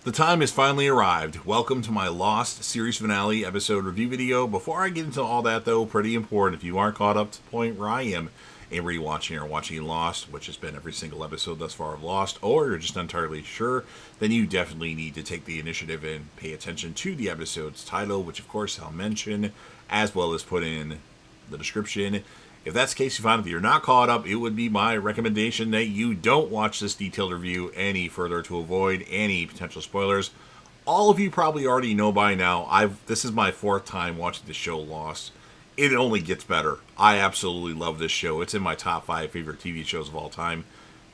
The time has finally arrived. Welcome to my Lost series finale episode review video. Before I get into all that, though, pretty important, if you aren't caught up to the point where I am in rewatching or watching Lost, which has been every single episode thus far of Lost, or you're just not entirely sure, then you definitely need to take the initiative and pay attention to the episode's title, which of course I'll mention, as well as put in the description. If that's the case, you find that you're not caught up, it would be my recommendation that you don't watch this detailed review any further to avoid any potential spoilers. All of you probably already know by now, this is my fourth time watching the show Lost. It only gets better. I absolutely love this show. It's in my top 5 favorite TV shows of all time.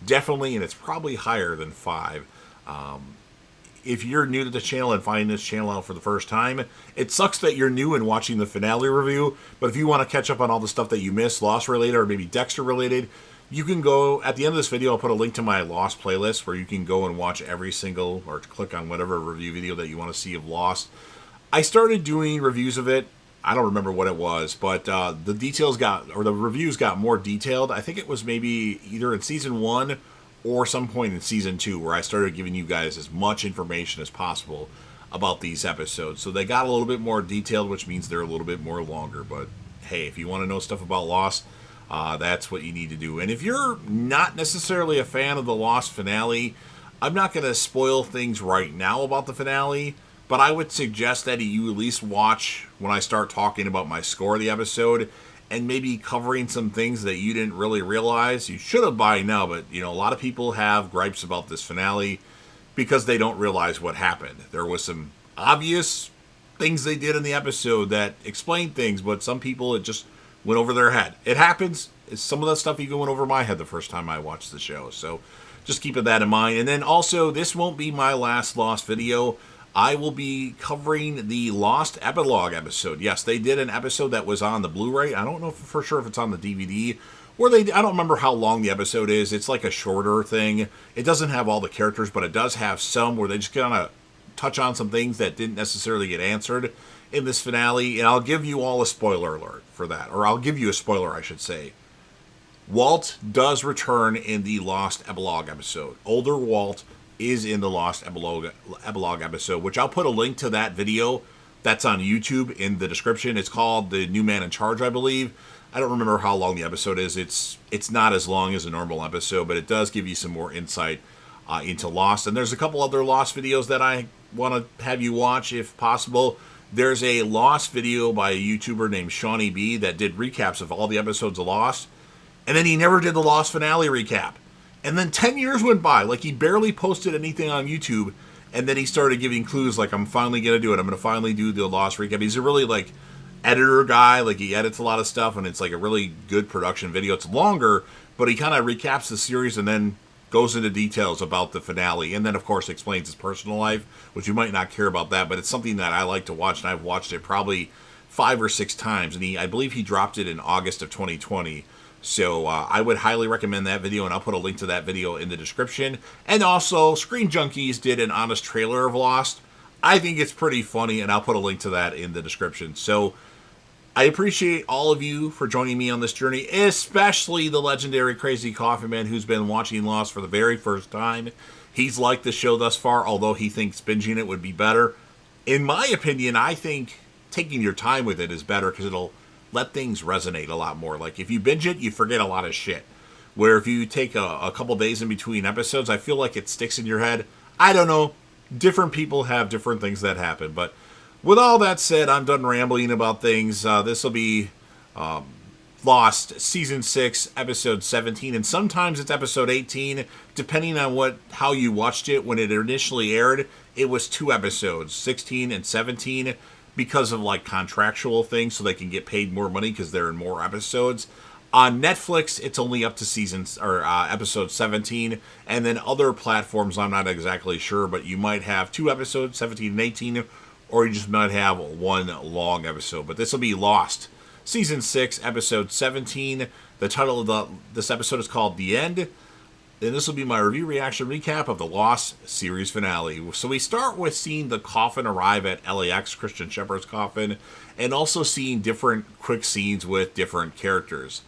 Definitely, and it's probably higher than 5. If you're new to the channel and finding this channel out for the first time, it sucks that you're new and watching the finale review, but if you want to catch up on all the stuff that you missed, Lost related or maybe Dexter related, you can go, at the end of this video, I'll put a link to my Lost playlist where you can go and watch every single, or click on whatever review video that you want to see of Lost. I started doing reviews of it, I don't remember what it was, but the reviews got more detailed. I think it was maybe either in season 1 or some point in season 2 where I started giving you guys as much information as possible about these episodes. So they got a little bit more detailed, which means they're a little bit more longer. But hey, if you want to know stuff about Lost, that's what you need to do. And if you're not necessarily a fan of the Lost finale, I'm not going to spoil things right now about the finale, but I would suggest that you at least watch when I start talking about my score of the episode, and maybe covering some things that you didn't really realize. You should have by now, but a lot of people have gripes about this finale because they don't realize what happened. There was some obvious things they did in the episode that explained things, but some people, it just went over their head. It happens. Some of that stuff even went over my head the first time I watched the show, so just keeping that in mind. And then also, this won't be my last Lost video. I will be covering the Lost Epilogue episode. Yes, they did an episode that was on the Blu-ray. I don't know for sure if it's on the DVD. I don't remember how long the episode is. It's like a shorter thing. It doesn't have all the characters, but it does have some where they just kind of touch on some things that didn't necessarily get answered in this finale. And I'll give you all a spoiler alert for that. Or I'll give you a spoiler, I should say. Walt does return in the Lost Epilogue episode. Older Walt is in the Lost Epilogue episode, which I'll put a link to that video that's on YouTube in the description. It's called The New Man in Charge, I believe. I don't remember how long the episode is. It's not as long as a normal episode, but it does give you some more insight into Lost. And there's a couple other Lost videos that I want to have you watch if possible. There's a Lost video by a YouTuber named Seanie B that did recaps of all the episodes of Lost, and then he never did the Lost finale recap. And then 10 years went by, like he barely posted anything on YouTube, and then he started giving clues like, I'm finally going to do it. I'm going to finally do the Lost recap. He's a really, editor guy. He edits a lot of stuff, and it's, a really good production video. It's longer, but he kind of recaps the series and then goes into details about the finale. And then, of course, explains his personal life, which you might not care about that, but it's something that I like to watch, and I've watched it probably 5 or 6 times. And I believe he dropped it in August of 2020. So I would highly recommend that video, and I'll put a link to that video in the description. And also, Screen Junkies did an honest trailer of Lost. I think it's pretty funny, and I'll put a link to that in the description. So I appreciate all of you for joining me on this journey, especially the legendary Crazy Coffee Man who's been watching Lost for the very first time. He's liked the show thus far, although he thinks binging it would be better. In my opinion, I think taking your time with it is better because it'll let things resonate a lot more. Like, if you binge it, you forget a lot of shit. Where if you take a couple days in between episodes, I feel like it sticks in your head. I don't know. Different people have different things that happen. But with all that said, I'm done rambling about things. This will be Lost Season 6, Episode 17. And sometimes it's Episode 18. Depending on how you watched it when it initially aired, it was 2 episodes, 16 and 17. Because of contractual things, so they can get paid more money because they're in more episodes. On Netflix, it's only up to episode 17, and then other platforms, I'm not exactly sure, but you might have 2 episodes, 17 and 18, or you just might have 1 long episode. But this will be Lost, Season 6, Episode 17. The title of this episode is called The End. And this will be my review reaction recap of the Lost series finale. So we start with seeing the coffin arrive at LAX, Christian Shepherd's coffin, and also seeing different quick scenes with different characters.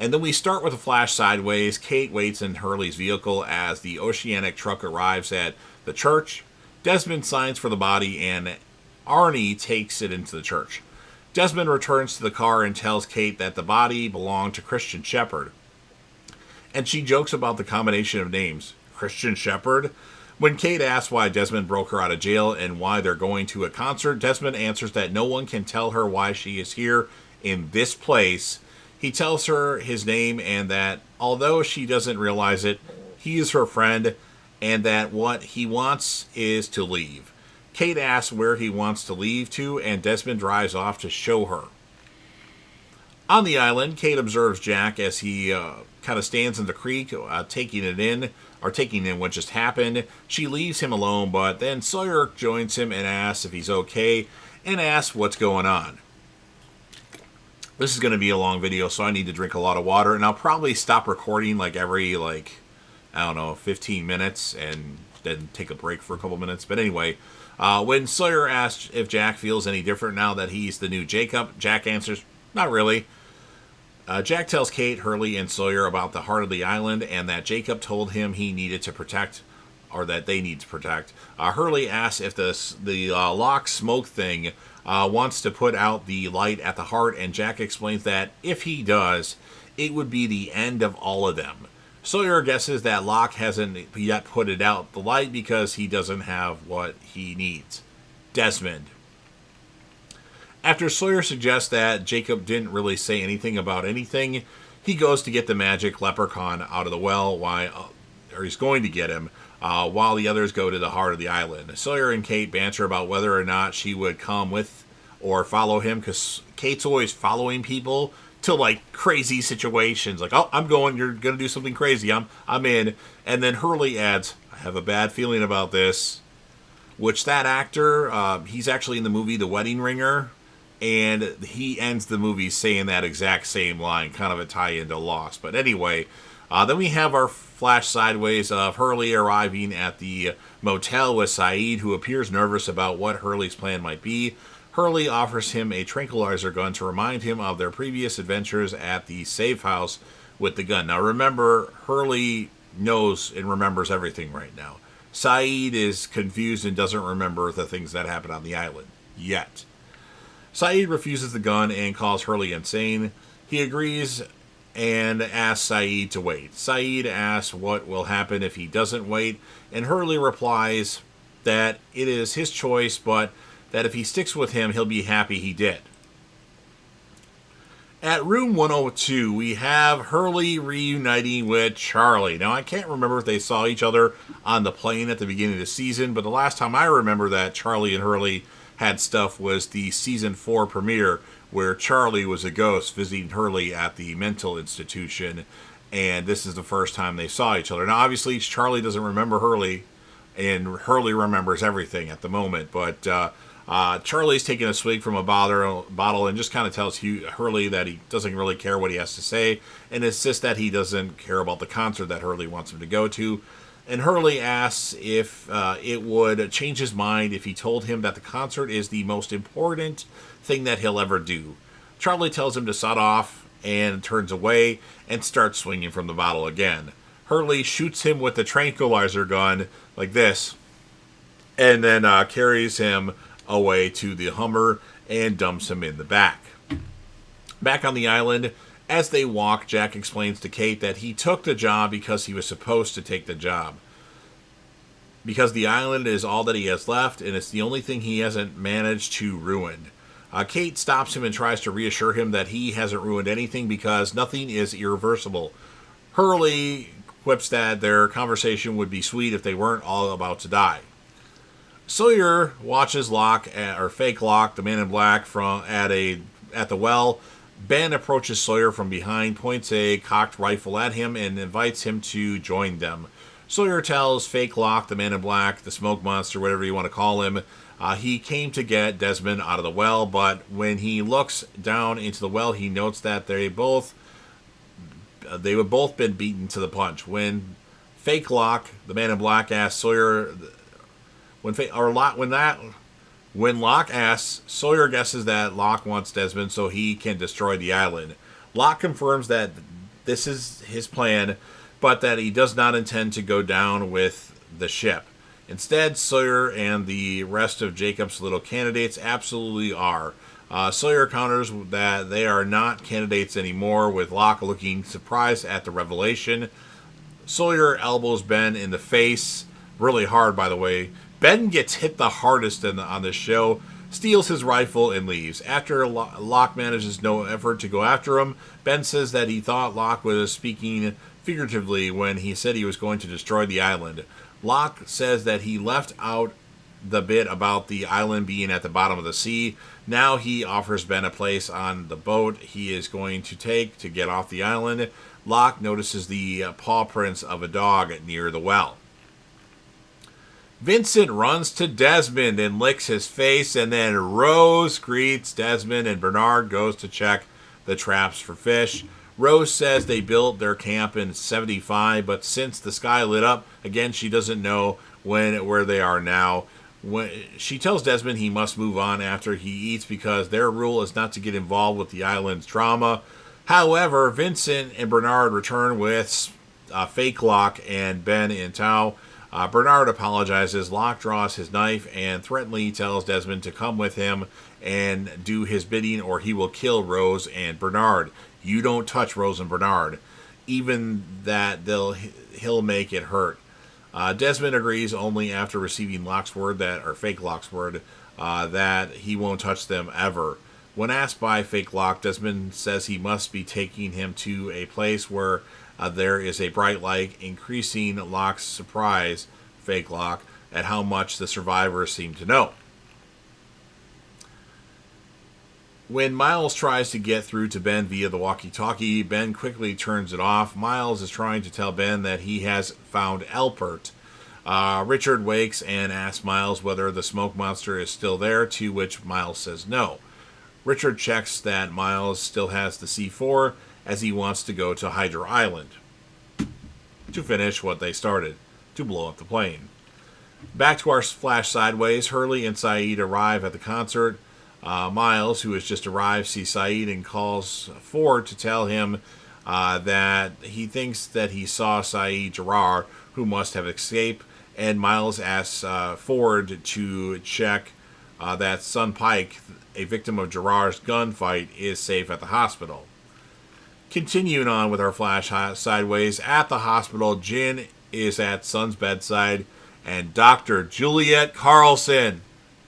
And then we start with a flash sideways. Kate waits in Hurley's vehicle as the Oceanic truck arrives at the church. Desmond signs for the body, and Arnie takes it into the church. Desmond returns to the car and tells Kate that the body belonged to Christian Shepherd. And she jokes about the combination of names. Christian Shepherd? When Kate asks why Desmond broke her out of jail and why they're going to a concert, Desmond answers that no one can tell her why she is here in this place. He tells her his name and that, although she doesn't realize it, he is her friend and that what he wants is to leave. Kate asks where he wants to leave to, and Desmond drives off to show her. On the island, Kate observes Jack as he kind of stands in the creek, taking in what just happened. She leaves him alone, but then Sawyer joins him and asks if he's okay, and asks what's going on. This is going to be a long video, so I need to drink a lot of water, and I'll probably stop recording every, 15 minutes, and then take a break for a couple minutes. But anyway, when Sawyer asks if Jack feels any different now that he's the new Jacob, Jack answers, not really. Jack tells Kate, Hurley, and Sawyer about the heart of the island and that Jacob told him he needed to protect, or that they need to protect. Hurley asks if the lock smoke thing wants to put out the light at the heart, and Jack explains that if he does, it would be the end of all of them. Sawyer guesses that Locke hasn't yet put it out the light because he doesn't have what he needs. Desmond. After Sawyer suggests that Jacob didn't really say anything about anything, he goes to get the magic leprechaun out of the well, or he's going to get him, while the others go to the heart of the island. Sawyer and Kate banter about whether or not she would come with or follow him, because Kate's always following people to crazy situations. Oh, I'm going, you're going to do something crazy, I'm in. And then Hurley adds, I have a bad feeling about this, which that actor, he's actually in the movie The Wedding Ringer, and he ends the movie saying that exact same line, kind of a tie into Lost. But anyway, then we have our flash sideways of Hurley arriving at the motel with Saeed, who appears nervous about what Hurley's plan might be. Hurley offers him a tranquilizer gun to remind him of their previous adventures at the safe house with the gun. Now remember, Hurley knows and remembers everything right now. Saeed is confused and doesn't remember the things that happened on the island yet. Saeed refuses the gun and calls Hurley insane. He agrees and asks Saeed to wait. Saeed asks what will happen if he doesn't wait, and Hurley replies that it is his choice, but that if he sticks with him, he'll be happy he did. At room 102, we have Hurley reuniting with Charlie. Now, I can't remember if they saw each other on the plane at the beginning of the season, but the last time I remember that Charlie and Hurley had stuff was the season 4 premiere, where Charlie was a ghost visiting Hurley at the mental institution, and this is the first time they saw each other. Now, obviously, Charlie doesn't remember Hurley, and Hurley remembers everything at the moment, but Charlie's taking a swig from a bottle and just kind of tells Hurley that he doesn't really care what he has to say, and insists that he doesn't care about the concert that Hurley wants him to go to. And Hurley asks if it would change his mind if he told him that the concert is the most important thing that he'll ever do. Charlie tells him to sod off and turns away and starts swinging from the bottle again. Hurley shoots him with the tranquilizer gun like this, and then carries him away to the Hummer and dumps him in the back. Back on the island, as they walk, Jack explains to Kate that he took the job because he was supposed to take the job. Because the island is all that he has left, and it's the only thing he hasn't managed to ruin. Kate stops him and tries to reassure him that he hasn't ruined anything because nothing is irreversible. Hurley quips that their conversation would be sweet if they weren't all about to die. Sawyer watches Locke, or fake Locke, the man in black, at the well. Ben approaches Sawyer from behind, points a cocked rifle at him, and invites him to join them. Sawyer tells fake Locke, the man in black, the smoke monster, whatever you want to call him, he came to get Desmond out of the well, but when he looks down into the well, he notes that they had both been beaten to the punch. When fake Locke, the man in black, asks Sawyer, when Locke asks, Sawyer guesses that Locke wants Desmond so he can destroy the island. Locke confirms that this is his plan, but that he does not intend to go down with the ship. Instead, Sawyer and the rest of Jacob's little candidates absolutely are. Sawyer counters that they are not candidates anymore, with Locke looking surprised at the revelation. Sawyer elbows Ben in the face, really hard, by the way. Ben gets hit the hardest on this show, steals his rifle, and leaves. After Locke manages no effort to go after him, Ben says that he thought Locke was speaking figuratively when he said he was going to destroy the island. Locke says that he left out the bit about the island being at the bottom of the sea. Now he offers Ben a place on the boat he is going to take to get off the island. Locke notices the paw prints of a dog near the well. Vincent runs to Desmond and licks his face, and then Rose greets Desmond, and Bernard goes to check the traps for fish. Rose says they built their camp in 75, but since the sky lit up, again, she doesn't know where they are now. She tells Desmond he must move on after he eats because their rule is not to get involved with the island's drama. However, Vincent and Bernard return with fake Locke and Ben in tow. Bernard apologizes. Locke draws his knife and threateningly tells Desmond to come with him and do his bidding or he will kill Rose and Bernard. You don't touch Rose and Bernard. Even that he'll make it hurt. Desmond agrees only after receiving Locke's word or fake Locke's word, that he won't touch them ever. When asked by fake Locke, Desmond says he must be taking him to a place where there is a bright light, increasing Locke's surprise, fake Locke, at how much the survivors seem to know. When Miles tries to get through to Ben via the walkie-talkie, Ben quickly turns it off. Miles is trying to tell Ben that he has found Alpert. Richard wakes and asks Miles whether the smoke monster is still there, to which Miles says no. Richard checks that Miles still has the C4 as he wants to go to Hydra Island to finish what they started, to blow up the plane. Back to our flash sideways, Hurley and Saeed arrive at the concert. Miles, who has just arrived, sees Saeed and calls Ford to tell him that he thinks that he saw Saeed Gerard, who must have escaped, and Miles asks Ford to check that Son Pike, a victim of Gerard's gunfight, is safe at the hospital. Continuing on with our flash sideways, at the hospital, Jin is at Son's bedside, and Dr. Juliet Carlson,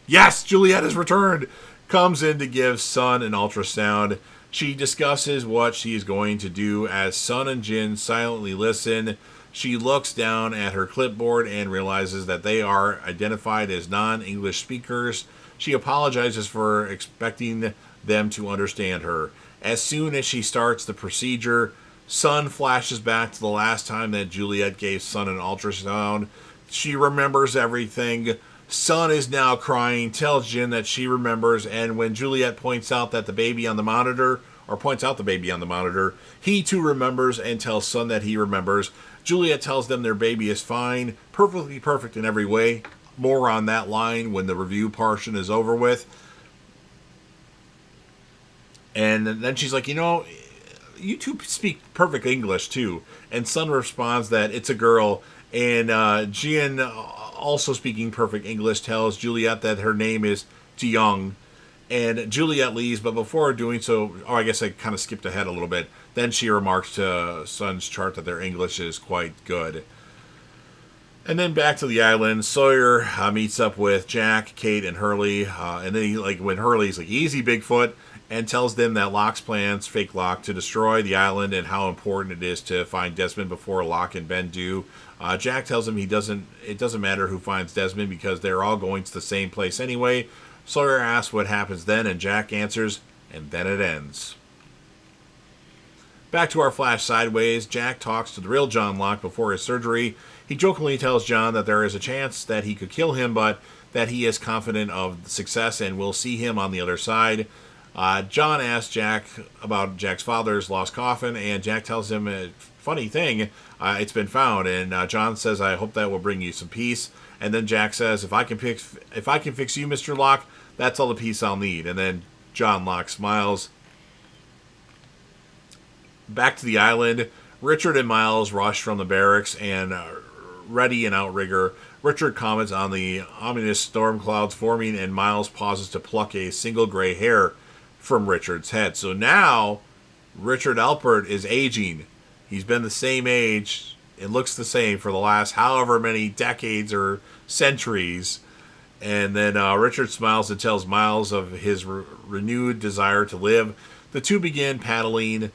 yes, Juliet has returned, comes in to give Son an ultrasound. She discusses what she is going to do as Son and Jin silently listen. She looks down at her clipboard and realizes that they are identified as non-English speakers. She apologizes for expecting them to understand her. As soon as she starts the procedure, Son flashes back to the last time that Juliet gave Son an ultrasound. She remembers everything. Son is now crying, tells Jin that she remembers, and when Juliet points out the baby on the monitor, he too remembers and tells Son that he remembers. Juliet tells them their baby is fine, perfectly perfect in every way. More on that line when the review portion is over with. And then she's like, you two speak perfect English too. And Son responds that it's a girl. And Jin, also speaking perfect English, tells Juliet that her name is Jiyoung. And Juliet leaves, but before doing so, I guess I kind of skipped ahead a little bit. Then she remarks to Son's chart that their English is quite good. And then back to the island, Sawyer meets up with Jack, Kate, and Hurley. And then when Hurley's like, easy, Bigfoot, and tells them that Locke's plans, fake Locke, to destroy the island and how important it is to find Desmond before Locke and Ben do. Jack tells him it doesn't matter who finds Desmond because they're all going to the same place anyway. Sawyer asks what happens then, and Jack answers, and then it ends. Back to our flash sideways, Jack talks to the real John Locke before his surgery. He jokingly tells John that there is a chance that he could kill him, but that he is confident of success and will see him on the other side. John asks Jack about Jack's father's lost coffin, and Jack tells him a funny thing, it's been found, and John says, I hope that will bring you some peace. And then Jack says, if I can fix you, Mr. Locke, that's all the peace I'll need. And then John Locke smiles. Back to the island, Richard and Miles rush from the barracks, and Reddy and Outrigger Richard comments on the ominous storm clouds forming, and Miles pauses to pluck a single gray hair from Richard's head. So now Richard Alpert is aging. He's been the same age. It looks the same for the last however many decades or centuries. And then Richard smiles and tells Miles of his renewed desire to live. The two begin paddling.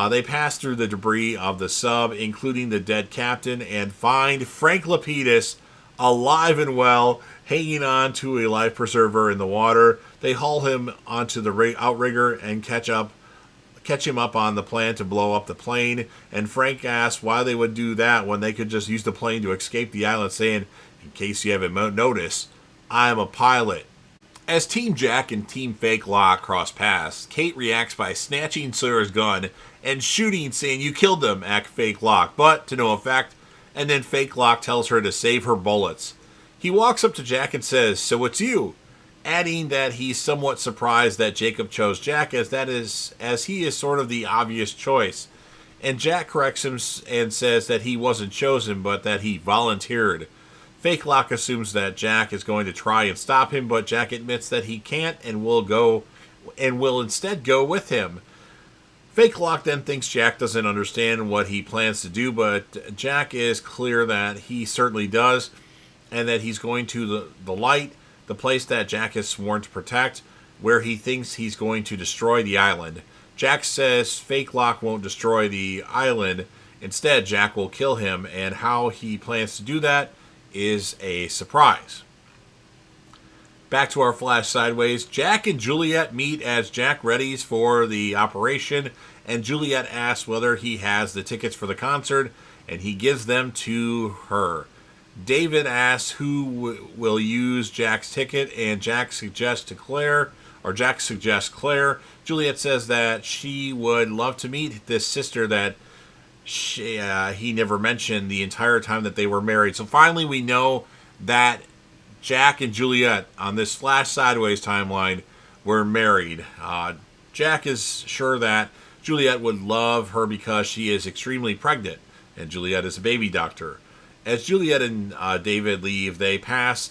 They pass through the debris of the sub, including the dead captain, and find Frank Lapidus alive and well, hanging on to a life preserver in the water. They haul him onto the outrigger and catch him up on the plan to blow up the plane. And Frank asks why they would do that when they could just use the plane to escape the island, saying, in case you haven't noticed, I'm a pilot. As Team Jack and Team Fake Lock cross paths, Kate reacts by snatching Sawyer's gun and shooting, saying, you killed them, at Fake Lock, but to no effect. And then Fake Lock tells her to save her bullets. He walks up to Jack and says, so it's you, adding that he's somewhat surprised that Jacob chose Jack, as he is sort of the obvious choice. And Jack corrects him and says that he wasn't chosen, but that he volunteered. Fake Lock assumes that Jack is going to try and stop him, but Jack admits that he can't and will instead go with him. Fake Lock then thinks Jack doesn't understand what he plans to do, but Jack is clear that he certainly does, and that he's going to the light, the place that Jack has sworn to protect, where he thinks he's going to destroy the island. Jack says Fake Lock won't destroy the island. Instead, Jack will kill him, and how he plans to do that is a surprise. Back to our flash sideways. Jack and Juliet meet as Jack readies for the operation, and Juliet asks whether he has the tickets for the concert, and he gives them to her. David asks who will use Jack's ticket, and Jack suggests Claire. Juliet says that she would love to meet this sister that he never mentioned the entire time that they were married. So finally we know that Jack and Juliet on this Flash Sideways timeline were married. Jack is sure that Juliet would love her because she is extremely pregnant, and Juliet is a baby doctor. As Juliet and David leave, they pass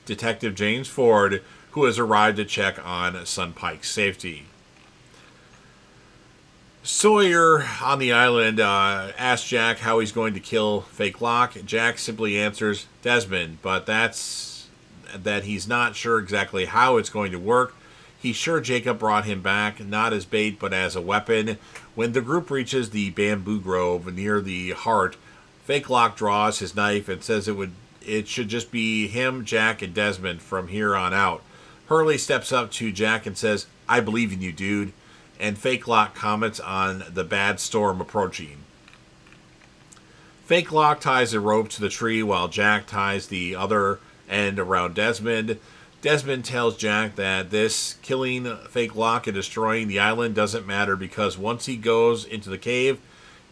Detective James Ford, who has arrived to check on Sun Pike's safety. Sawyer on the island asks Jack how he's going to kill Fake Lock. Jack simply answers Desmond, but that he's not sure exactly how it's going to work. He's sure Jacob brought him back, not as bait, but as a weapon. When the group reaches the bamboo grove near the heart, Fake Lock draws his knife and says it should just be him, Jack, and Desmond from here on out. Hurley steps up to Jack and says, I believe in you, dude. And Fake Lock comments on the bad storm approaching. Fake Lock ties a rope to the tree while Jack ties the other end around Desmond. Desmond tells Jack that this killing Fake Lock and destroying the island doesn't matter, because once he goes into the cave,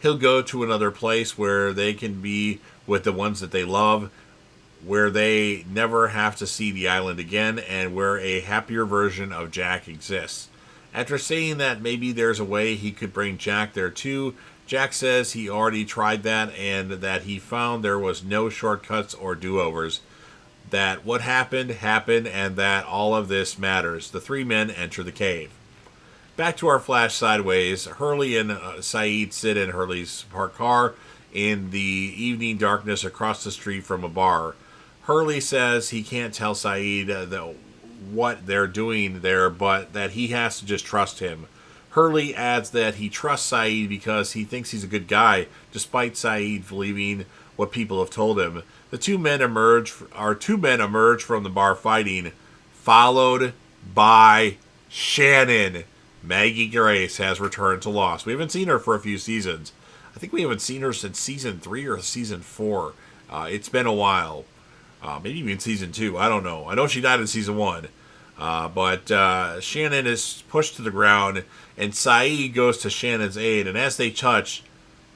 he'll go to another place where they can be with the ones that they love, where they never have to see the island again, and where a happier version of Jack exists. After saying that maybe there's a way he could bring Jack there too, Jack says he already tried that, and that he found there was no shortcuts or do-overs. That what happened, happened, and that all of this matters. The three men enter the cave. Back to our Flash Sideways. Hurley and Saeed sit in Hurley's parked car in the evening darkness across the street from a bar. Hurley says he can't tell Saeed what they're doing there, but that he has to just trust him. Hurley adds that he trusts Saeed because he thinks he's a good guy, despite Saeed believing what people have told him. The two men emerge from the bar fighting, followed by Shannon. Maggie Grace has returned to Lost. We haven't seen her for a few seasons. I think we haven't seen her since season 3 or season 4. It's been a while. Maybe even season 2. I don't know. I know she died in season 1. But Shannon is pushed to the ground, and Saeed goes to Shannon's aid. And as they touch,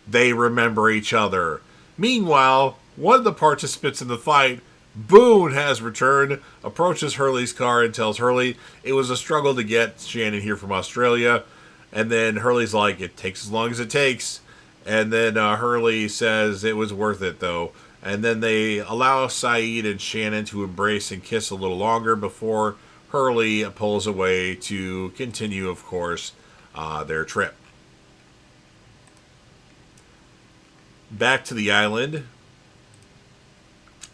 they remember each other. Meanwhile, one of the participants in the fight, Boone, has returned, approaches Hurley's car and tells Hurley it was a struggle to get Shannon here from Australia. And then Hurley's like, it takes as long as it takes. And then Hurley says it was worth it, though, And then they allow Saeed and Shannon to embrace and kiss a little longer before Hurley pulls away to continue, of course, their trip. Back to the island.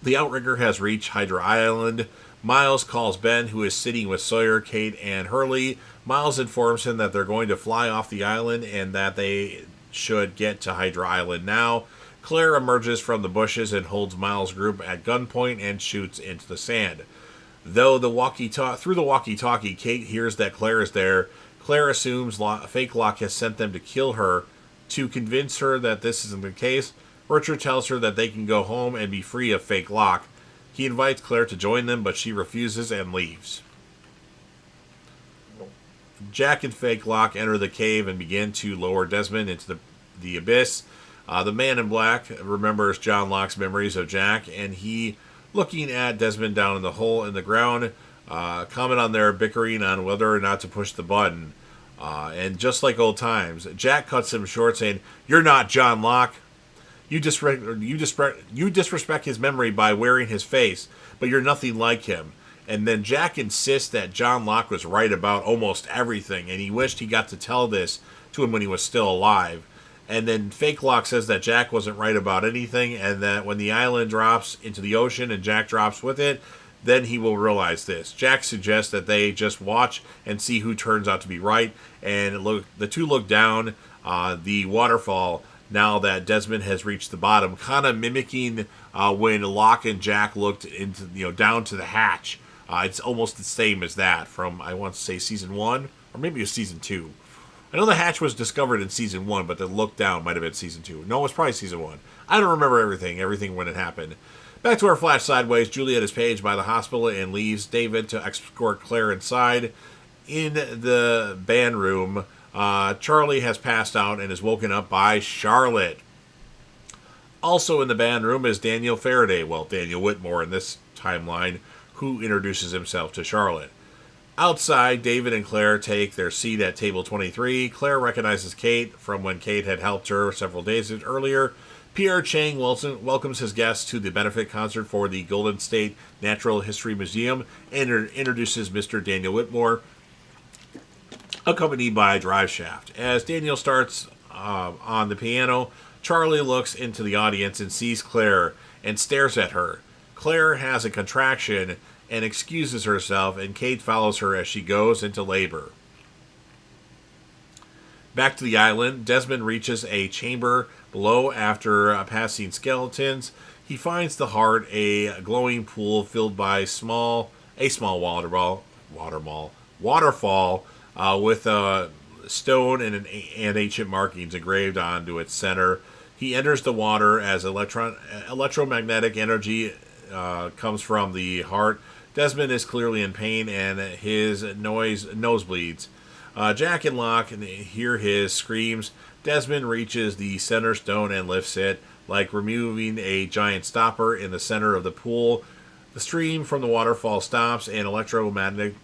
The outrigger has reached Hydra Island. Miles calls Ben, who is sitting with Sawyer, Kate, and Hurley. Miles informs him that they're going to fly off the island and that they should get to Hydra Island now. Claire emerges from the bushes and holds Miles' group at gunpoint and shoots into the sand. Though through the walkie-talkie, Kate hears that Claire is there. Claire assumes Fake Lock has sent them to kill her. To convince her that this isn't the case, Richard tells her that they can go home and be free of Fake Lock. He invites Claire to join them, but she refuses and leaves. Jack and Fake Lock enter the cave and begin to lower Desmond into the abyss. The man in black remembers John Locke's memories of Jack, and he, looking at Desmond down in the hole in the ground, comment on their bickering on whether or not to push the button. And just like old times, Jack cuts him short, saying, "You're not John Locke. You disrespect his memory by wearing his face, but you're nothing like him." And then Jack insists that John Locke was right about almost everything, and he wished he got to tell this to him when he was still alive. And then Fake Lock says that Jack wasn't right about anything, and that when the island drops into the ocean and Jack drops with it, then he will realize this. Jack suggests that they just watch and see who turns out to be right, and the two look down the waterfall now that Desmond has reached the bottom, kind of mimicking when Locke and Jack looked into down to the hatch. It's almost the same as that from, I want to say, season 1, or maybe it was season 2. I know the hatch was discovered in season 1, but the look down might have been season 2. No, it was probably season 1. I don't remember everything when it happened. Back to our flash sideways. Juliet is paged by the hospital and leaves David to escort Claire inside. In the band room, Charlie has passed out and is woken up by Charlotte. Also in the band room is Daniel Faraday, Daniel Whitmore in this timeline, who introduces himself to Charlotte. Outside, David and Claire take their seat at table 23. Claire recognizes Kate from when Kate had helped her several days earlier. Pierre Chang welcomes his guests to the benefit concert for the Golden State Natural History Museum and introduces Mr. Daniel Whitmore, accompanied by Drive Shaft. As Daniel starts on the piano, Charlie looks into the audience and sees Claire and stares at her. Claire has a contraction and excuses herself, and Kate follows her as she goes into labor. Back to the island, Desmond reaches a chamber below after passing skeletons. He finds the heart, a glowing pool filled by a small waterfall with a stone and ancient markings engraved onto its center. He enters the water as electromagnetic energy comes from the heart. Desmond is clearly in pain and his nose bleeds. Jack and Locke hear his screams. Desmond reaches the center stone and lifts it, like removing a giant stopper in the center of the pool. The stream from the waterfall stops and electromagnetic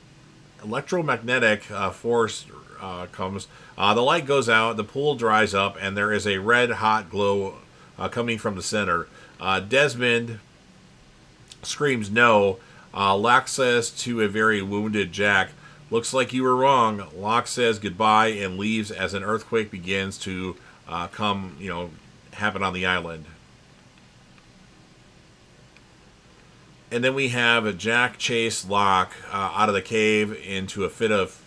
force comes. The light goes out, the pool dries up, and there is a red-hot glow coming from the center. Desmond screams no. Locke says to a very wounded Jack, "Looks like you were wrong." Locke says goodbye and leaves as an earthquake begins to happen on the island. And then we have Jack chase Locke out of the cave into a fit of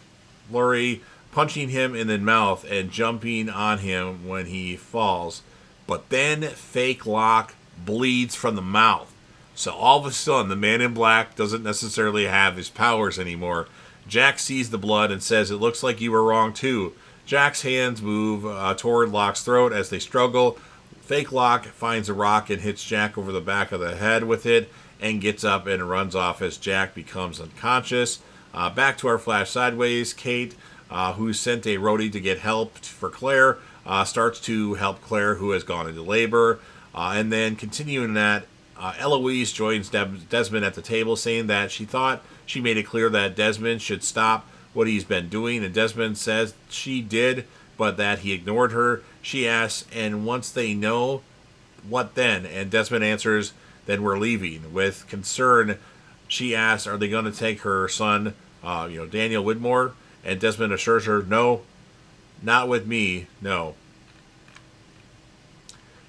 flurry, punching him in the mouth and jumping on him when he falls. But then Fake Locke bleeds from the mouth. So all of a sudden, the man in black doesn't necessarily have his powers anymore. Jack sees the blood and says, "It looks like you were wrong too." Jack's hands move toward Locke's throat as they struggle. Fake Locke finds a rock and hits Jack over the back of the head with it and gets up and runs off as Jack becomes unconscious. Back to our flash sideways. Kate, who sent a roadie to get help for Claire, starts to help Claire, who has gone into labor. And then continuing that, Eloise joins Desmond at the table, saying that she thought she made it clear that Desmond should stop what he's been doing, and Desmond says she did, but that he ignored her. She asks, and once they know what then? And Desmond answers, then we're leaving. With concern, she asks, are they going to take her son, Daniel Widmore? And Desmond assures her, no, not with me, no.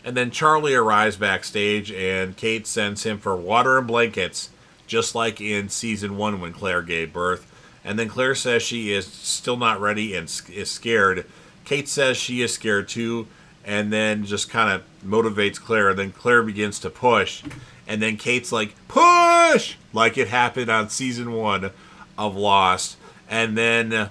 And then Charlie arrives backstage, and Kate sends him for water and blankets, just like in season 1 when Claire gave birth. And then Claire says she is still not ready and is scared. Kate says she is scared too, and then just kind of motivates Claire. And then Claire begins to push, and then Kate's like, push! Like it happened on season 1 of Lost. And then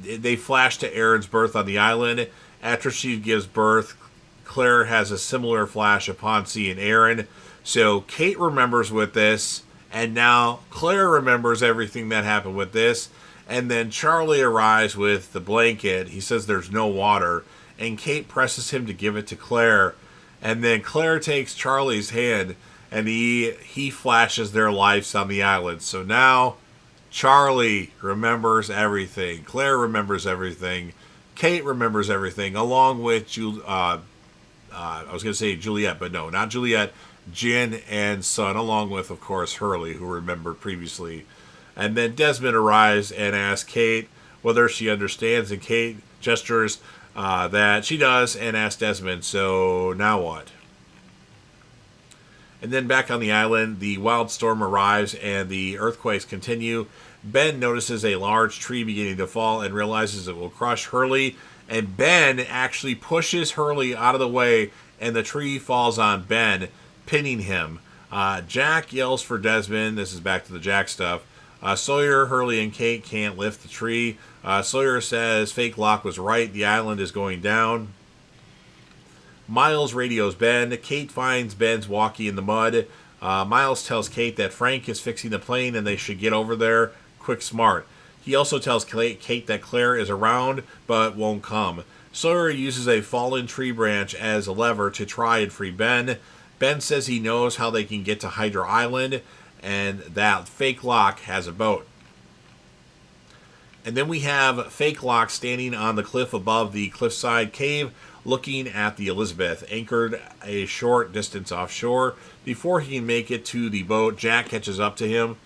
they flash to Erin's birth on the island. After she gives birth, Claire has a similar flash upon seeing Erin. So Kate remembers with this, and now Claire remembers everything that happened with this. And then Charlie arrives with the blanket. He says there's no water, and Kate presses him to give it to Claire. And then Claire takes Charlie's hand, and he flashes their lives on the island. So now Charlie remembers everything. Claire remembers everything. Kate remembers everything, along with I was going to say Juliet, but no, not Juliet. Jin and Sun, along with, of course, Hurley, who remembered previously. And then Desmond arrives and asks Kate whether she understands, and Kate gestures that she does and asks Desmond, so now what? And then back on the island, the wild storm arrives and the earthquakes continue. Ben notices a large tree beginning to fall and realizes it will crush Hurley. And Ben actually pushes Hurley out of the way, and the tree falls on Ben, pinning him. Jack yells for Desmond. This is back to the Jack stuff. Sawyer, Hurley, and Kate can't lift the tree. Sawyer says Fake Locke was right. The island is going down. Miles radios Ben. Kate finds Ben's walkie in the mud. Miles tells Kate that Frank is fixing the plane and they should get over there quick smart. He also tells Kate that Claire is around but won't come. Sawyer uses a fallen tree branch as a lever to try and free Ben. Ben says he knows how they can get to Hydra Island and that Fake Locke has a boat. And then we have Fake Locke standing on the cliff above the cliffside cave looking at the Elizabeth, anchored a short distance offshore. Before he can make it to the boat, Jack catches up to him,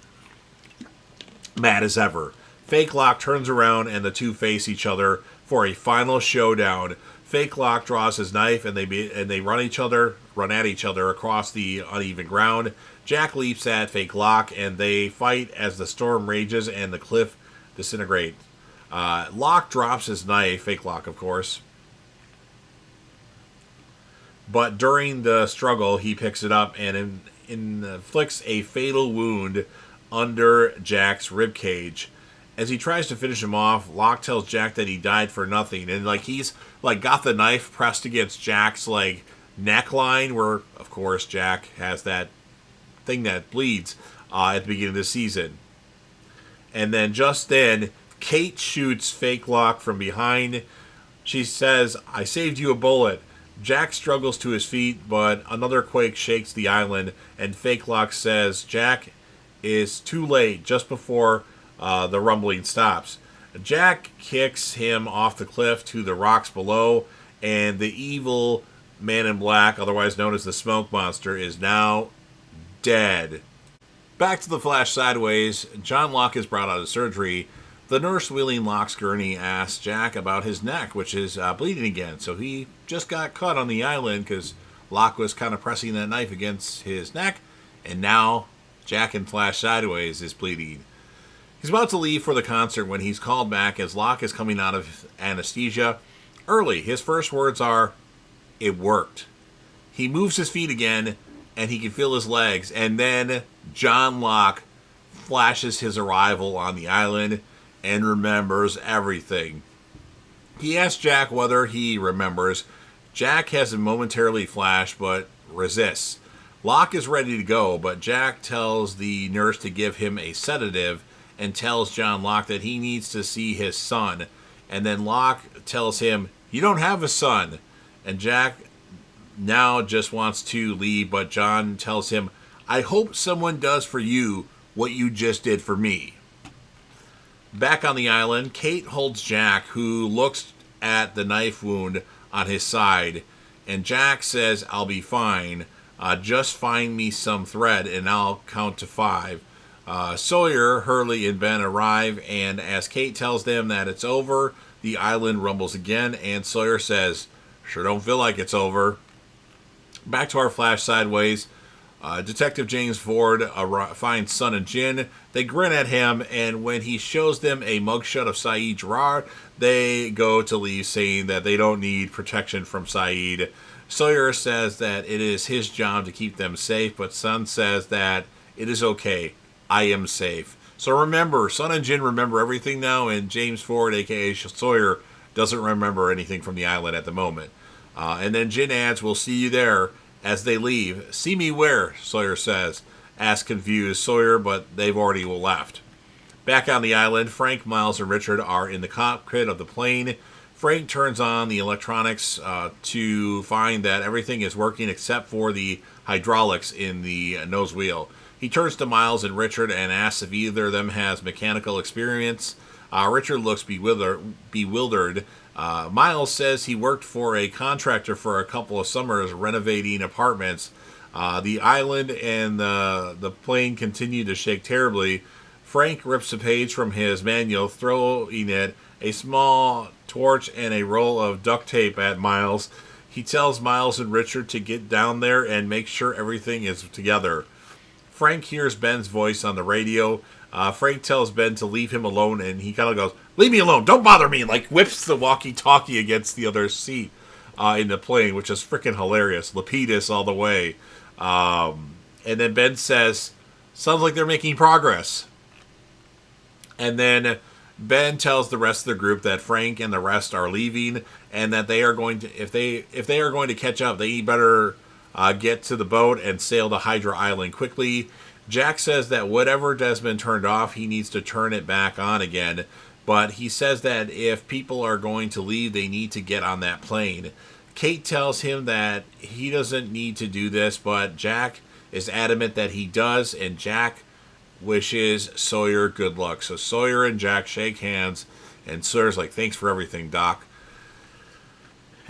mad as ever. Fake Locke turns around and the two face each other for a final showdown. Fake Locke draws his knife and they run at each other across the uneven ground. Jack leaps at Fake Locke and they fight as the storm rages and the cliff disintegrates. Locke drops his knife, Fake Locke of course, but during the struggle he picks it up and inflicts a fatal wound under Jack's ribcage. As he tries to finish him off, Locke tells Jack that he died for nothing, and he's got the knife pressed against Jack's neckline, where of course Jack has that thing that bleeds at the beginning of the season. And then just then, Kate shoots Fake Locke from behind. She says, "I saved you a bullet." Jack struggles to his feet, but another quake shakes the island, and Fake Locke says Jack is too late just before the rumbling stops. Jack kicks him off the cliff to the rocks below, and the evil man in black, otherwise known as the Smoke Monster, is now dead. Back to the Flash sideways, John Locke is brought out of surgery. The nurse wheeling Locke's gurney asks Jack about his neck, which is bleeding again. So he just got cut on the island because Locke was kind of pressing that knife against his neck, and now Jack in Flash sideways is bleeding. He's about to leave for the concert when he's called back as Locke is coming out of anesthesia. Early, his first words are, "It worked." He moves his feet again, and he can feel his legs, and then John Locke flashes his arrival on the island and remembers everything. He asks Jack whether he remembers. Jack has him momentarily flash, but resists. Locke is ready to go, but Jack tells the nurse to give him a sedative and tells John Locke that he needs to see his son. And then Locke tells him, "You don't have a son." And Jack now just wants to leave, but John tells him, "I hope someone does for you what you just did for me." Back on the island, Kate holds Jack, who looks at the knife wound on his side, And Jack says, I'll be fine. Just find me some thread and I'll count to 5. Sawyer, Hurley, and Ben arrive, and as Kate tells them that it's over, the island rumbles again, and Sawyer says, sure don't feel like it's over. Back to our flash sideways. Detective James Ford finds Sun and Jin. They grin at him, and when he shows them a mugshot of Saeed Gerard, they go to leave, saying that they don't need protection from Saeed. Sawyer says that it is his job to keep them safe, but Sun says that it is okay. I am safe. So remember, Sun and Jin remember everything now, and James Ford, a.k.a. Sawyer, doesn't remember anything from the island at the moment. And then Jin adds, we'll see you there. As they leave, see me where? Sawyer says. Asks confused Sawyer, but they've already left. Back on the island, Frank, Miles, and Richard are in the cockpit of the plane. Frank turns on the electronics to find that everything is working except for the hydraulics in the nose wheel. He turns to Miles and Richard and asks if either of them has mechanical experience. Richard looks bewildered. Miles says he worked for a contractor for a couple of summers renovating apartments. The island and the plane continue to shake terribly. Frank rips a page from his manual, throwing it a small torch and a roll of duct tape at Miles. He tells Miles and Richard to get down there and make sure everything is together. Frank hears Ben's voice on the radio. Frank tells Ben to leave him alone, and he kind of goes, leave me alone, don't bother me, like whips the walkie-talkie against the other seat in the plane, which is freaking hilarious. Lapidus all the way. And then Ben says, sounds like they're making progress. And then Ben tells the rest of the group that Frank and the rest are leaving, and that they are going to, if they are going to catch up, they better get to the boat and sail to Hydra Island quickly. Jack says that whatever Desmond turned off, he needs to turn it back on again. But he says that if people are going to leave, they need to get on that plane. Kate tells him that he doesn't need to do this, but Jack is adamant that he does, and Jack wishes Sawyer good luck. So Sawyer and Jack shake hands, and Sawyer's like, thanks for everything, Doc.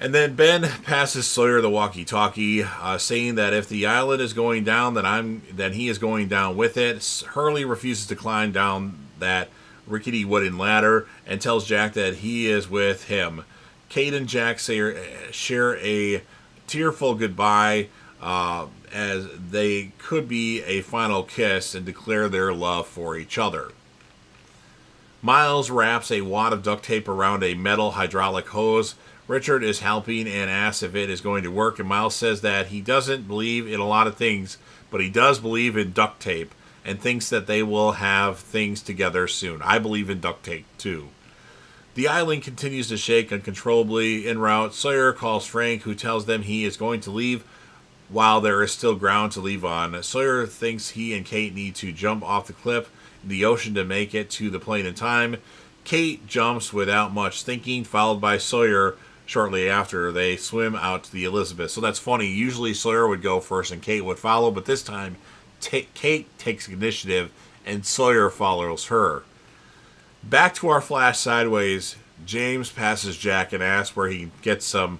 And then Ben passes Sawyer the walkie-talkie, saying that if the island is going down, then he is going down with it. Hurley refuses to climb down that rickety wooden ladder and tells Jack that he is with him. Kate and Jack share a tearful goodbye as they could be a final kiss and declare their love for each other. Miles wraps a wad of duct tape around a metal hydraulic hose. Richard is helping and asks if it is going to work, and Miles says that he doesn't believe in a lot of things, but he does believe in duct tape and thinks that they will have things together soon. I believe in duct tape, too. The island continues to shake uncontrollably. En route, Sawyer calls Frank, who tells them he is going to leave while there is still ground to leave on. Sawyer thinks he and Kate need to jump off the cliff in the ocean to make it to the plane in time. Kate jumps without much thinking, followed by Sawyer. Shortly after, they swim out to the Elizabeth. So that's funny. Usually Sawyer would go first and Kate would follow, but this time Kate takes initiative and Sawyer follows her. Back to our flash sideways, James passes Jack and asks where he can get some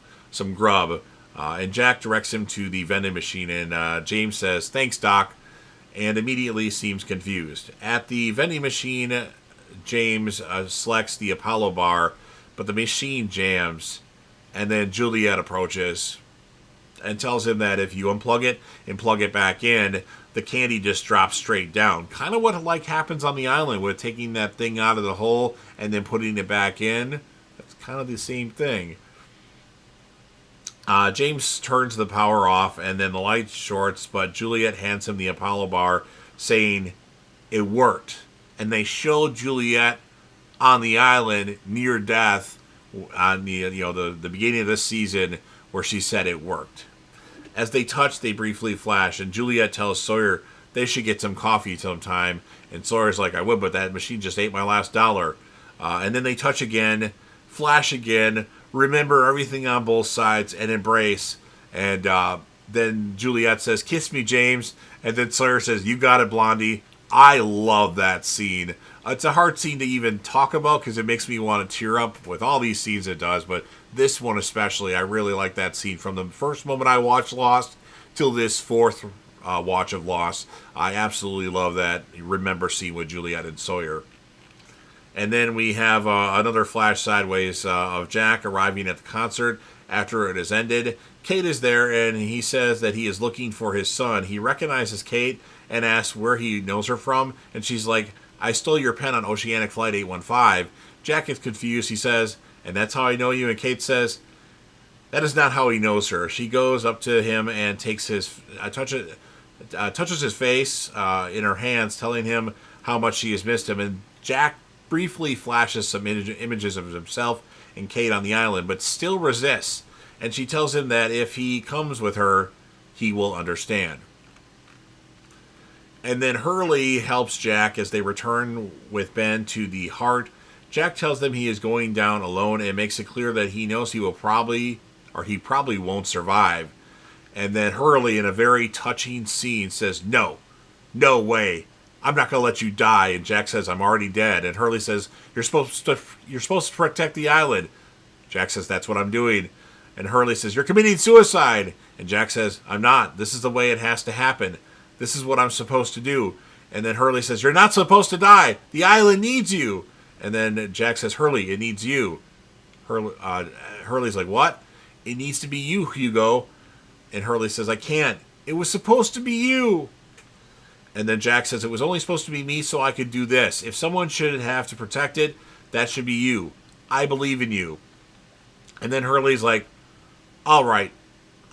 grub. And Jack directs him to the vending machine, and James says, thanks, Doc, and immediately seems confused. At the vending machine, James selects the Apollo bar, but the machine jams. And then Juliet approaches and tells him that if you unplug it and plug it back in, the candy just drops straight down. Kind of what like happens on the island with taking that thing out of the hole and then putting it back in. That's kind of the same thing. James turns the power off and then the light shorts, but Juliet hands him the Apollo bar saying it worked. And they show Juliet on the island near death on the beginning of this season where she said it worked. As they touch, they briefly flash, and Juliet tells Sawyer they should get some coffee sometime, and Sawyer's like, I would, but that machine just ate my last dollar. And then they touch again, flash again, remember everything on both sides, and embrace. And then Juliet says, kiss me, James. And then Sawyer says, you got it, Blondie. I love that scene. It's a hard scene to even talk about because it makes me want to tear up. With all these scenes it does, but this one especially, I really like that scene. From the first moment I watched Lost till this fourth watch of Lost, I absolutely love that remember scene with Juliet and Sawyer. And then we have another flash sideways of Jack arriving at the concert after it has ended. Kate is there, and he says that he is looking for his son. He recognizes Kate and asks where he knows her from, and she's like, I stole your pen on Oceanic Flight 815. Jack is confused. He says, and that's how I know you? And Kate says, that is not how he knows her. She goes up to him and takes his touches his face in her hands, telling him how much she has missed him. And Jack briefly flashes some images of himself and Kate on the island, but still resists. And she tells him that if he comes with her, he will understand. And then Hurley helps Jack as they return with Ben to the Heart. Jack tells them he is going down alone and makes it clear that he knows he probably won't survive. And then Hurley, in a very touching scene, says, no way, I'm not going to let you die. And Jack says, I'm already dead. And Hurley says, you're supposed to protect the island. Jack says, that's what I'm doing. And Hurley says, you're committing suicide. And Jack says, I'm not. This is the way it has to happen. This is what I'm supposed to do. And then Hurley says, you're not supposed to die. The island needs you. And then Jack says, Hurley, it needs you. Hurley's like, what? It needs to be you, Hugo. And Hurley says, I can't. It was supposed to be you. And then Jack says, it was only supposed to be me so I could do this. If someone should have to protect it, that should be you. I believe in you. And then Hurley's like, all right,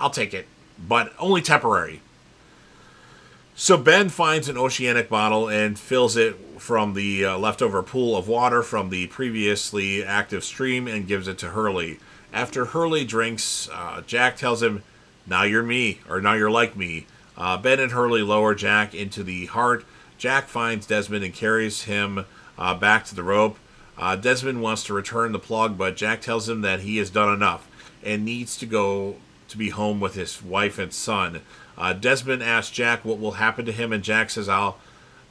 I'll take it, but only temporary. So Ben finds an oceanic bottle and fills it from the leftover pool of water from the previously active stream and gives it to Hurley. After Hurley drinks, Jack tells him, now you're me, or now you're like me. Ben and Hurley lower Jack into the Heart. Jack finds Desmond and carries him back to the rope. Desmond wants to return the plug, but Jack tells him that he has done enough and needs to go to be home with his wife and son. Desmond asks Jack what will happen to him, and Jack says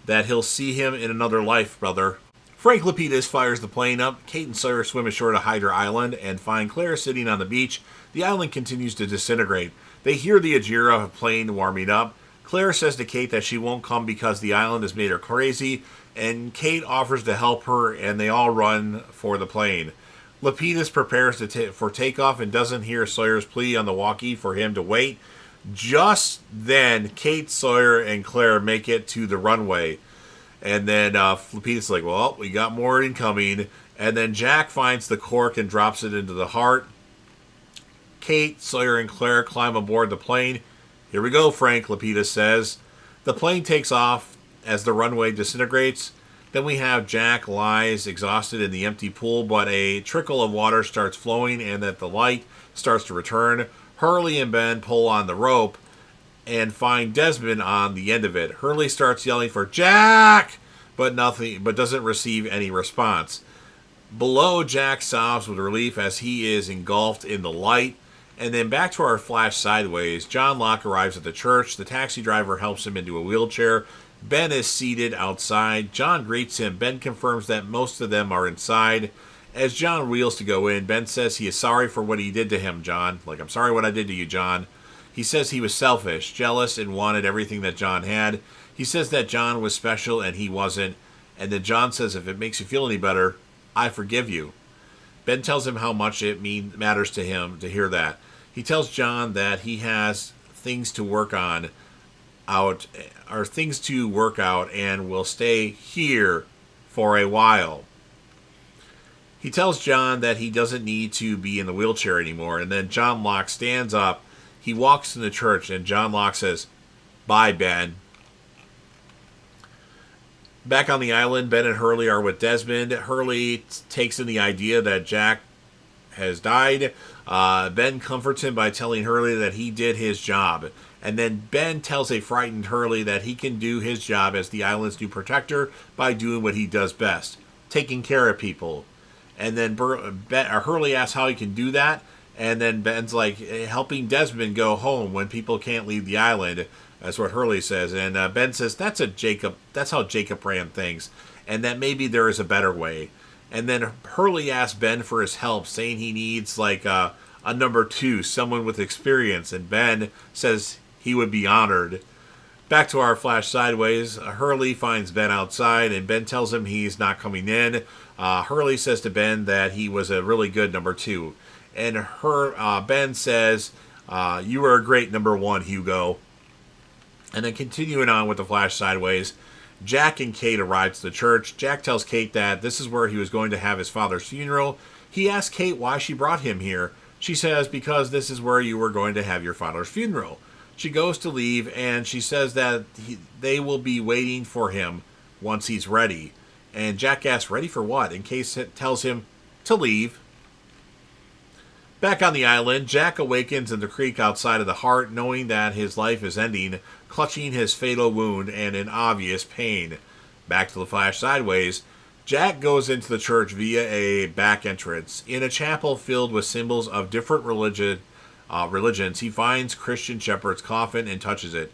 that he'll see him in another life, brother. Frank Lapidus fires the plane up. Kate and Sawyer swim ashore to Hydra Island and find Claire sitting on the beach. The island continues to disintegrate. They hear the Ajira plane warming up. Claire says to Kate that she won't come because the island has made her crazy, and Kate offers to help her, and they all run for the plane. Lapidus prepares for takeoff and doesn't hear Sawyer's plea on the walkie for him to wait. Just then, Kate, Sawyer, and Claire make it to the runway. And then Lapidus is like, well, we got more incoming. And then Jack finds the cork and drops it into the Heart. Kate, Sawyer, and Claire climb aboard the plane. Here we go, Frank, Lapidus says. The plane takes off as the runway disintegrates. Then we have Jack lies exhausted in the empty pool, but a trickle of water starts flowing and that the light starts to return. Hurley and Ben pull on the rope and find Desmond on the end of it. Hurley starts yelling for Jack, but doesn't receive any response. Below, Jack sobs with relief as he is engulfed in the light. And then back to our flash sideways. John Locke arrives at the church. The taxi driver helps him into a wheelchair. Ben is seated outside. John greets him. Ben confirms that most of them are inside. As John wheels to go in, Ben says he is sorry for what he did to him, John. Like, I'm sorry what I did to you, John. He says he was selfish, jealous, and wanted everything that John had. He says that John was special and he wasn't. And then John says, if it makes you feel any better, I forgive you. Ben tells him how much it matters to him to hear that. He tells John that he has things to work out and will stay here for a while. He tells John that he doesn't need to be in the wheelchair anymore, and then John Locke stands up. He walks in the church, and John Locke says, bye, Ben. Back on the island, Ben and Hurley are with Desmond. Hurley takes in the idea that Jack has died. Ben comforts him by telling Hurley that he did his job. And then Ben tells a frightened Hurley that he can do his job as the island's new protector by doing what he does best, taking care of people. And then Hurley asks how he can do that. And then Ben's like, helping Desmond go home when people can't leave the island. That's what Hurley says. And Ben says, that's how Jacob ran things. and that maybe there is a better way. And then Hurley asks Ben for his help, saying he needs like a number 2, someone with experience, and Ben says he would be honored. Back to our flash sideways, Hurley finds Ben outside, and Ben tells him he's not coming in. Hurley says to Ben that he was a really good number 2. And Ben says, you were a great number 1, Hugo. And then continuing on with the flash sideways, Jack and Kate arrive to the church. Jack tells Kate that this is where he was going to have his father's funeral. He asks Kate why she brought him here. She says, because this is where you were going to have your father's funeral. She goes to leave, and she says that they will be waiting for him once he's ready. And Jack asks, ready for what? And Kate tells him to leave. Back on the island, Jack awakens in the creek outside of the Heart, knowing that his life is ending, clutching his fatal wound and in obvious pain. Back to the flash sideways, Jack goes into the church via a back entrance. In a chapel filled with symbols of different religions, he finds Christian Shepherd's coffin and touches it.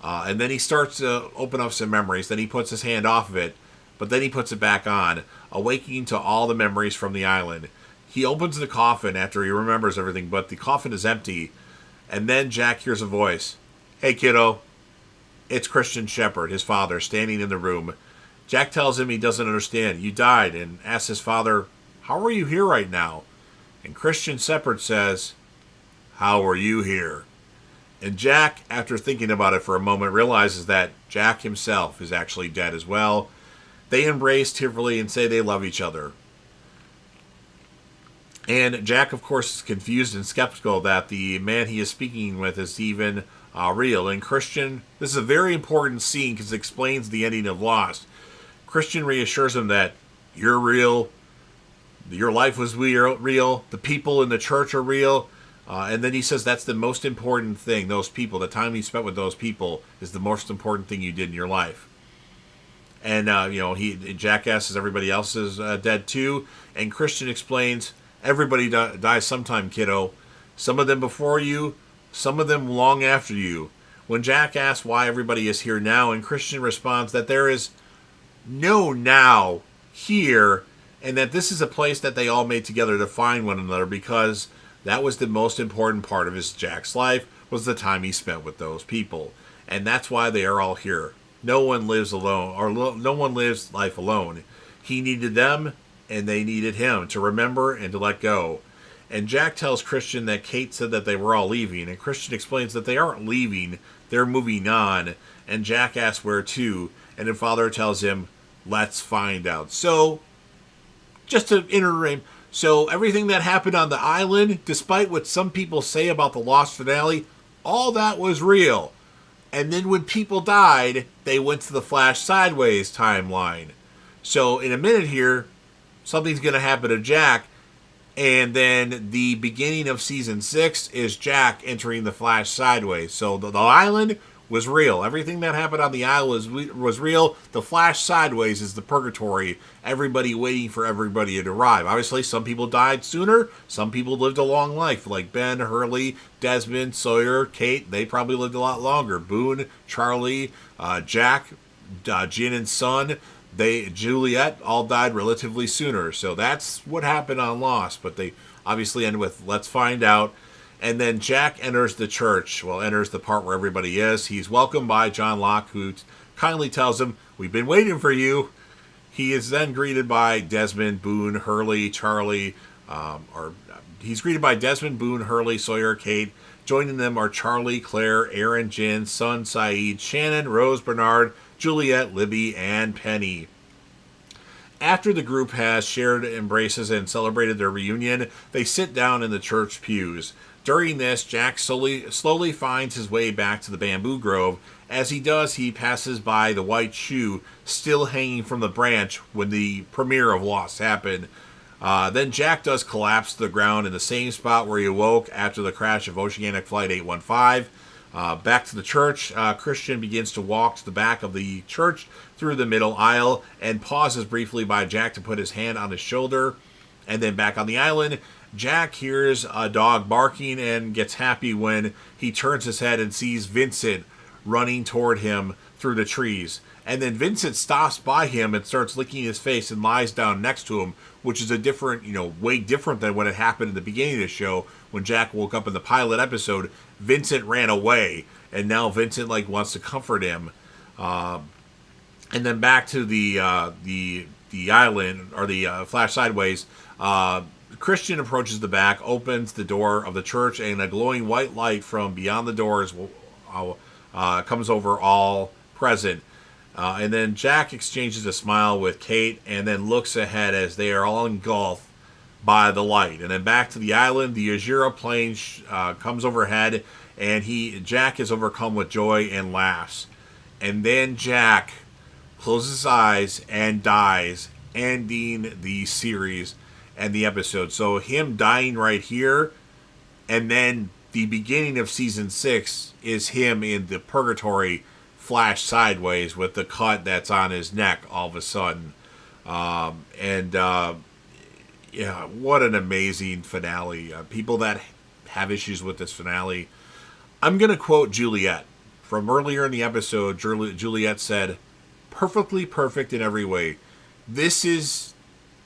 And then he starts to open up some memories. Then he puts his hand off of it, but then he puts it back on, awakening to all the memories from the island. He opens the coffin after he remembers everything, but the coffin is empty. And then Jack hears a voice. Hey, kiddo. It's Christian Shepherd, his father, standing in the room. Jack tells him he doesn't understand. You died, and asks his father, how are you here right now? And Christian Shepherd says, how are you here? And Jack, after thinking about it for a moment, realizes that Jack himself is actually dead as well. They embrace tearfully and say they love each other. And Jack, of course, is confused and skeptical that the man he is speaking with is even real. And Christian, this is a very important scene because it explains the ending of Lost. Christian reassures him that you're real, your life was real, the people in the church are real. And then he says that's the most important thing, those people, the time you spent with those people is the most important thing you did in your life. And, Jack asks, everybody else is dead too. And Christian explains, everybody dies sometime, kiddo. Some of them before you, some of them long after you. When Jack asks why everybody is here now, and Christian responds that there is no now here, and that this is a place that they all made together to find one another, because that was the most important part of Jack's life, was the time he spent with those people. And that's why they are all here. No one lives alone, or no one lives life alone. He needed them, and they needed him to remember and to let go. And Jack tells Christian that Kate said that they were all leaving, and Christian explains that they aren't leaving, they're moving on. And Jack asks where to, and then Father tells him, let's find out. So, just to iterate, so everything that happened on the island, despite what some people say about the Lost finale, all that was real. And then when people died, they went to the Flash Sideways timeline. So in a minute here, something's going to happen to Jack. And then the beginning of season 6 is Jack entering the Flash Sideways. So the island was real. Everything that happened on the island was real. The Flash Sideways is the purgatory. Everybody waiting for everybody to arrive. Obviously, some people died sooner. Some people lived a long life, like Ben, Hurley, Desmond, Sawyer, Kate. They probably lived a lot longer. Boone, Charlie, Jack, Jin and Son, Juliet all died relatively sooner. So that's what happened on Lost. But they obviously end with, let's find out. And then Jack enters the church, enters the part where everybody is. He's welcomed by John Locke, who kindly tells him, we've been waiting for you. He is then greeted by Desmond, Boone, Hurley, Charlie, he's greeted by Desmond, Boone, Hurley, Sawyer, Kate. Joining them are Charlie, Claire, Aaron, Jin, Son, Saeed, Shannon, Rose, Bernard, Juliet, Libby, and Penny. After the group has shared embraces and celebrated their reunion, they sit down in the church pews. During this, Jack slowly finds his way back to the bamboo grove. As he does, he passes by the white shoe still hanging from the branch when the premiere of Lost happened. Then Jack does collapse to the ground in the same spot where he awoke after the crash of Oceanic Flight 815. Back to the church, Christian begins to walk to the back of the church through the middle aisle and pauses briefly by Jack to put his hand on his shoulder. And then back on the island, Jack hears a dog barking and gets happy when he turns his head and sees Vincent running toward him through the trees. And then Vincent stops by him and starts licking his face and lies down next to him, which is a different, way different than what had happened in the beginning of the show when Jack woke up in the pilot episode. Vincent ran away, and now Vincent wants to comfort him. And then back to the island, or the flash sideways. Christian approaches the back, opens the door of the church, and a glowing white light from beyond the doors comes over all present. And then Jack exchanges a smile with Kate and then looks ahead as they are all engulfed by the light. And then back to the island, the Azura plane comes overhead, and Jack is overcome with joy and laughs. And then Jack closes his eyes and dies, ending the series and the episode. So him dying right here, and then the beginning of season 6 is him in the purgatory flash sideways with the cut that's on his neck all of a sudden. Yeah, what an amazing finale. People that have issues with this finale, I'm going to quote Juliet from earlier in the episode. Juliet said, "Perfectly perfect in every way. This is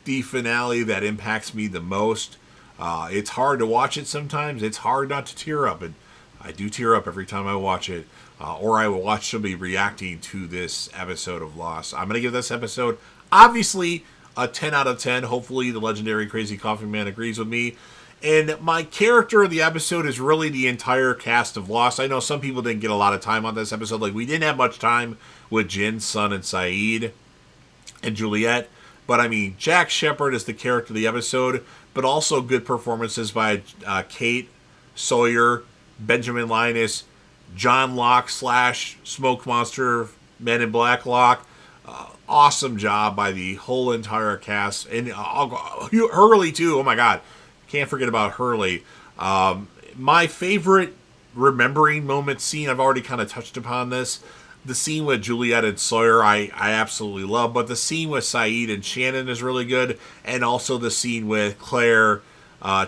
the finale that impacts me the most. It's hard to watch it sometimes. It's hard not to tear up, and I do tear up every time I watch it. Or I will watch somebody reacting to this episode of Lost. I'm going to give this episode, obviously, a 10 out of 10. Hopefully the legendary Crazy Coffee Man agrees with me. And my character of the episode is really the entire cast of Lost. I know some people didn't get a lot of time on this episode. We didn't have much time with Jin, Sun, and Saeed, and Juliet. But, Jack Shephard is the character of the episode, but also good performances by Kate, Sawyer, Benjamin Linus, John Locke / Smoke Monster, Men in Black Locke. Awesome job by the whole entire cast. And Hurley, too. Oh, my God. Can't forget about Hurley. My favorite remembering moment scene, I've already kind of touched upon this. The scene with Juliet and Sawyer, I absolutely love. But the scene with Saeed and Shannon is really good. And also the scene with Claire,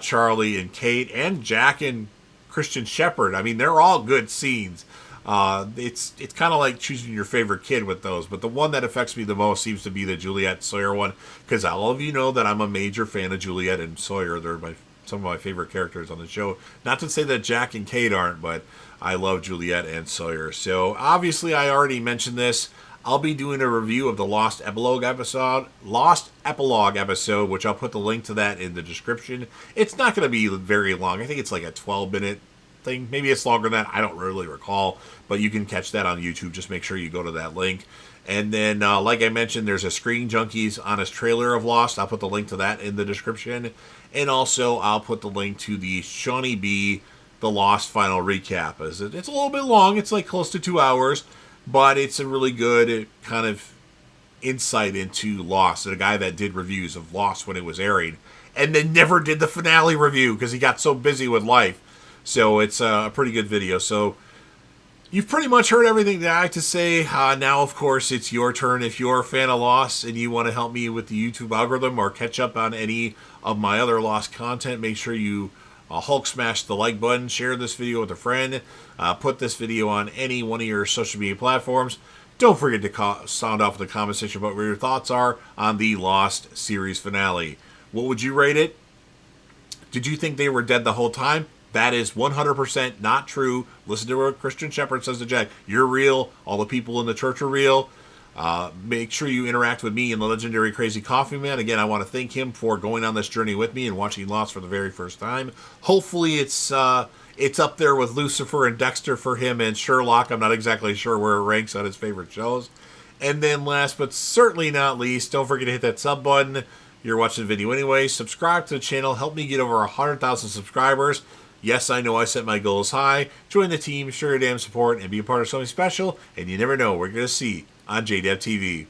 Charlie, and Kate, and Jack and Christian Shephard. They're all good scenes. It's kind of like choosing your favorite kid with those, but the one that affects me the most seems to be the Juliet Sawyer one, because all of you know that I'm a major fan of Juliet and Sawyer. They're some of my favorite characters on the show. Not to say that Jack and Kate aren't, but I love Juliet and Sawyer. So obviously I already mentioned this. I'll be doing a review of the Lost Epilogue episode, which I'll put the link to that in the description. It's not going to be very long. I think it's like a 12-minute thing. Maybe it's longer than that. I don't really recall, but you can catch that on YouTube. Just make sure you go to that link. And then, like I mentioned, there's a Screen Junkies honest trailer of Lost. I'll put the link to that in the description. And also, I'll put the link to the Shawnee B, the Lost final recap. It's a little bit long. It's close to 2 hours. But it's a really good kind of insight into Lost. And a guy that did reviews of Lost when it was airing, and then never did the finale review because he got so busy with life. So it's a pretty good video. So you've pretty much heard everything that I have to say. Now, of course, it's your turn. If you're a fan of Lost and you want to help me with the YouTube algorithm or catch up on any of my other Lost content, make sure you Hulk smash the like button, share this video with a friend, put this video on any one of your social media platforms. Don't forget to sound off in the comment section about what your thoughts are on the Lost series finale. What would you rate it? Did you think they were dead the whole time? That is 100% not true. Listen to what Christian Shephard says to Jack. You're real. All the people in the church are real. Make sure you interact with me and the legendary Crazy Coffee Man. Again, I want to thank him for going on this journey with me and watching Lost for the very first time. Hopefully it's up there with Lucifer and Dexter for him, and Sherlock. I'm not exactly sure where it ranks on his favorite shows. And then last but certainly not least, don't forget to hit that sub button. You're watching the video anyway. Subscribe to the channel. Help me get over 100,000 subscribers. Yes, I know I set my goals high. Join the team, show your damn support, and be a part of something special. And you never know, we're going to see on JDev TV.